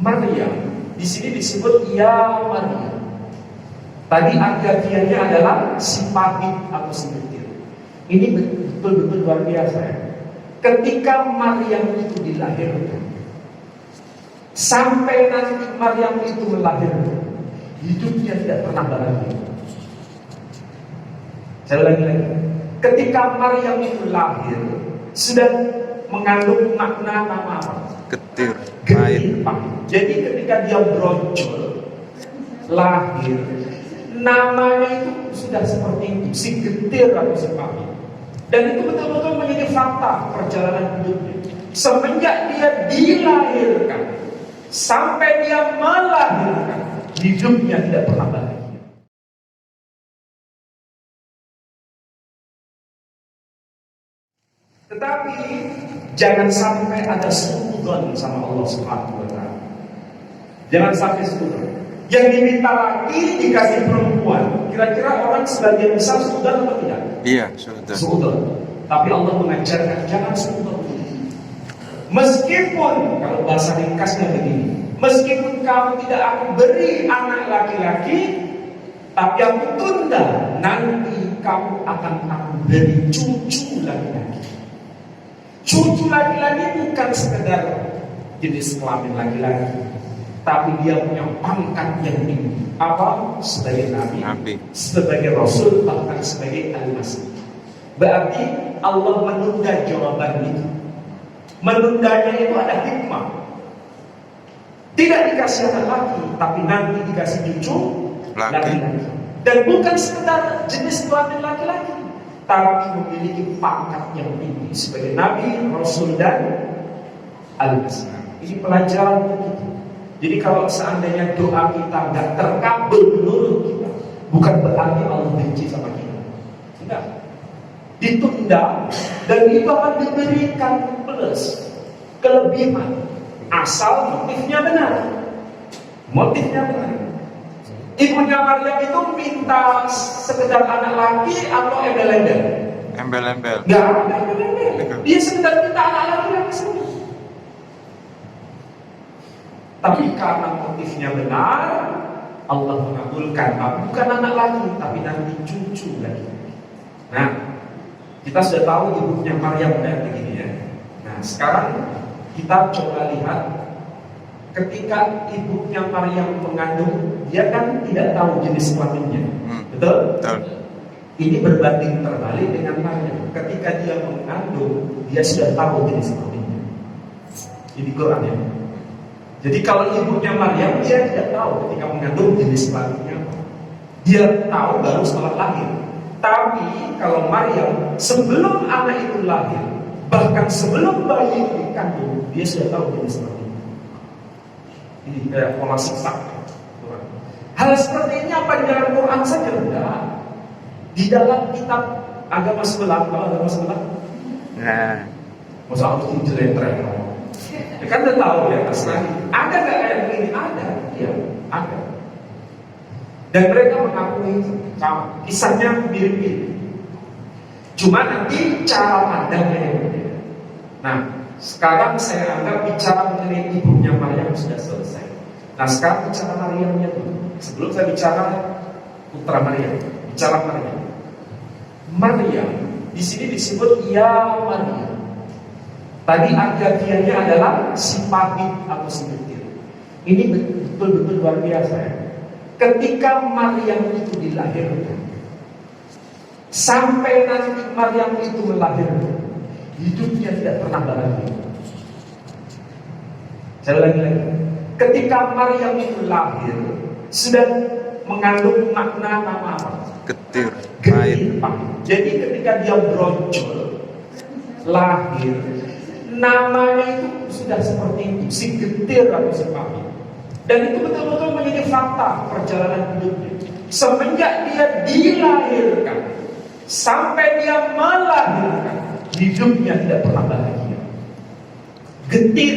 Maryam di sini disebut ya Maryam. Tadi artiannya adalah si pahit atau si getir. Ini betul-betul luar biasa ya. Ketika Maryam itu dilahirkan, sampai nanti Maryam itu melahirkan, hidupnya tidak pernah bahagia. Saya ulangi lagi. Ketika Maryam itu lahir, sudah mengandung makna nama apa? Getir. Getir. Jadi ketika dia brojol, lahir, namanya itu sudah seperti itu, si getir atau si pahit. Dan itu betul-betul menjadi fakta perjalanan hidupnya. Semenjak dia dilahirkan sampai dia melahirkan, hidupnya tidak pernah bahagia. Tetapi jangan sampai ada suudzon sama Allah Subhanahu wa taala. Jangan sampai suudzon. Yang diminta laki dikasih perempuan. Kira-kira orang sebagian besar suudzon atau tidak? Iya, suudzon. Suudzon. Tapi Allah mengajarkan jangan suudzon. Meskipun kalau bahasa ringkasnya begini, meskipun kamu tidak aku beri anak laki-laki, tapi aku tunda, nanti kamu akan aku beri cucu laki-laki. Cucu laki-laki bukan sekedar jenis kelamin laki-laki, tapi dia punya pangkat yang tinggi. Apa? Sebagai nabi, sebagai rasul, bahkan sebagai al-masih. Berarti Allah menunda jawaban itu. Menundanya itu ada hikmah. Tidak dikasih anak laki, tapi nanti dikasih cucu laki-laki. Dan bukan sekedar jenis kelamin laki-laki, tapi memiliki pangkat yang tinggi sebagai nabi, rasul dan al-masih. Ini pelajaran untuk kita. Jadi kalau seandainya doa kita nggak terkabul menurut kita, bukan berarti Allah benci sama kita. Tidak. Ditunda dan itu akan diberikan plus kelebihan asal motifnya benar. Motifnya benar. Ibunya Maryam itu minta sekedar anak laki atau embel-embel? Embel-embel. Nggak ada embel-embel. Dia sekedar minta anak laki-laki semua. Tapi karena motifnya benar, Allah mengabulkan. Bukan anak laki, tapi nanti cucu lagi. Nah, kita sudah tahu ibunya Maryam kayak begini ya. Nah, sekarang kita coba lihat ketika ibunya Maryam mengandung, dia kan tidak tahu jenis kelaminnya. Betul? Betul. Ini berbanding terbalik dengan Maryam. Ketika dia mengandung, dia sudah tahu jenis kelaminnya. Ini Quran ya. Jadi kalau ibunya Maryam, dia tidak tahu ketika mengandung jenis kelaminnya apa. Dia tahu baru setelah lahir. Tapi kalau Maryam sebelum anak itu lahir, bahkan sebelum bayi itu dikandung, dia sudah tahu jenis kelaminnya. Ini kayak pola siksa. Hal seperti ini apa di dalam Quran saja? Tidak. Di dalam kitab agama sebelah, kalau agama sebelah, Nah, masa harus dijelentren. Ya kan udah tahu ya, Nasrani. Ada nggak kayak begini? Ada, ya, ada. Dan mereka mengakui kisahnya mirip-mirip. Cuma nanti cara pandangnya yang berbeda. Nah, sekarang saya anggap bicara mengenai ibunya Maryam sudah selesai. Nah, sekarang bicara Maryamnya dulu. Sebelum saya bicara putra Maryam, bicara Maryam. Maryam di sini disebut ya Maryam. Tadi artiannya adalah si pahit atau si getir. Ini betul-betul luar biasa ya. Ketika Maryam itu dilahirkan, sampai nanti Maryam itu melahirkan, hidupnya tidak pernah bahagia. Saya ulangi lagi. Ketika Maryam itu lahir, sudah mengandung makna nama apa? getir. Getir. Jadi ketika dia brojol, lahir, namanya itu sudah seperti itu, si getir atau si pahit. Dan itu betul-betul menjadi fakta perjalanan hidupnya. Semenjak dia dilahirkan sampai dia melahirkan, hidupnya tidak pernah bahagia. Getir,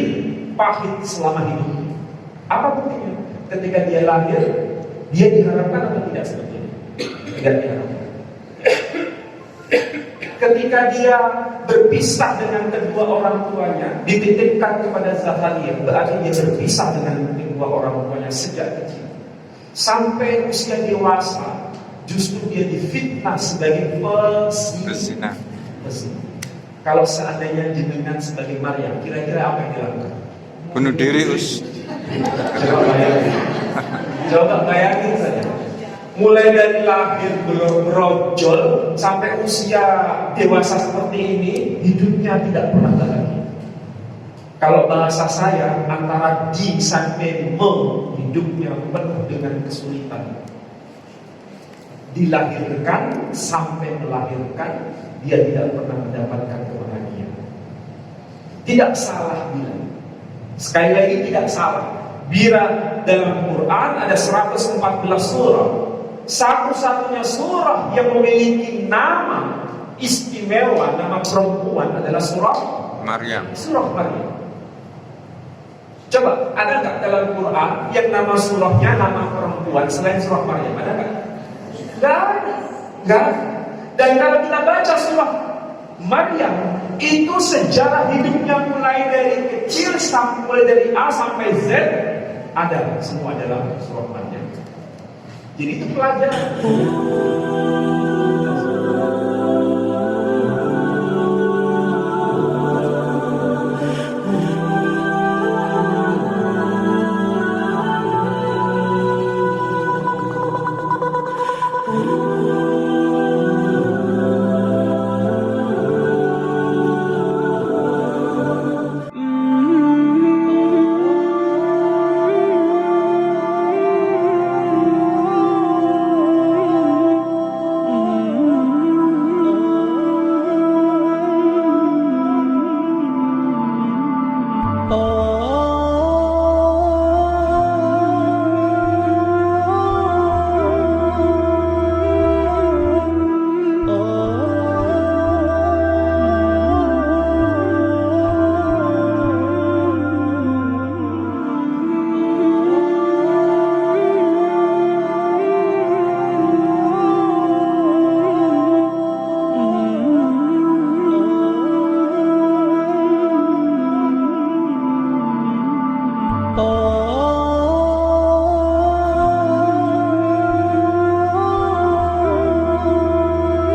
pahit selama hidupnya. Apa buktinya? Ketika dia lahir, dia diharapkan atau tidak seperti ini? Tidak diharapkan. ketika dia berpisah dengan kedua orang tuanya, dititipkan kepada Zakaria, berarti dia berpisah dengan kedua orang tuanya sejak kecil. Sampai usia dewasa, justru dia difitnah sebagai Berzina. pesina. Kalau seandainya jenengan sebagai Maryam, kira-kira apa yang dilakukan? Bunuh diri, Us. Coba bayangin. Coba bayangin saja. Mulai dari lahir berojol sampai usia dewasa seperti ini, hidupnya tidak pernah bahagia. Kalau bahasa saya, antara di sampai hidupnya penuh dengan kesulitan. Dilahirkan sampai melahirkan, dia tidak pernah mendapatkan kebahagiaan. Tidak salah bilang. Sekali lagi tidak salah. Bila dalam Quran ada 114 surah, satu-satunya surah yang memiliki nama istimewa, nama perempuan adalah surah Maryam. Surah Maryam. Coba, ada nggak dalam Quran yang nama surahnya nama perempuan selain surah Maryam? Ada nggak? Nggak ada. Nggak ada. Dan kalau kita baca surah Maryam, itu sejarah hidupnya mulai dari kecil mulai dari A sampai Z ada semua dalam surah Maryam. Jadi itu pelajaran.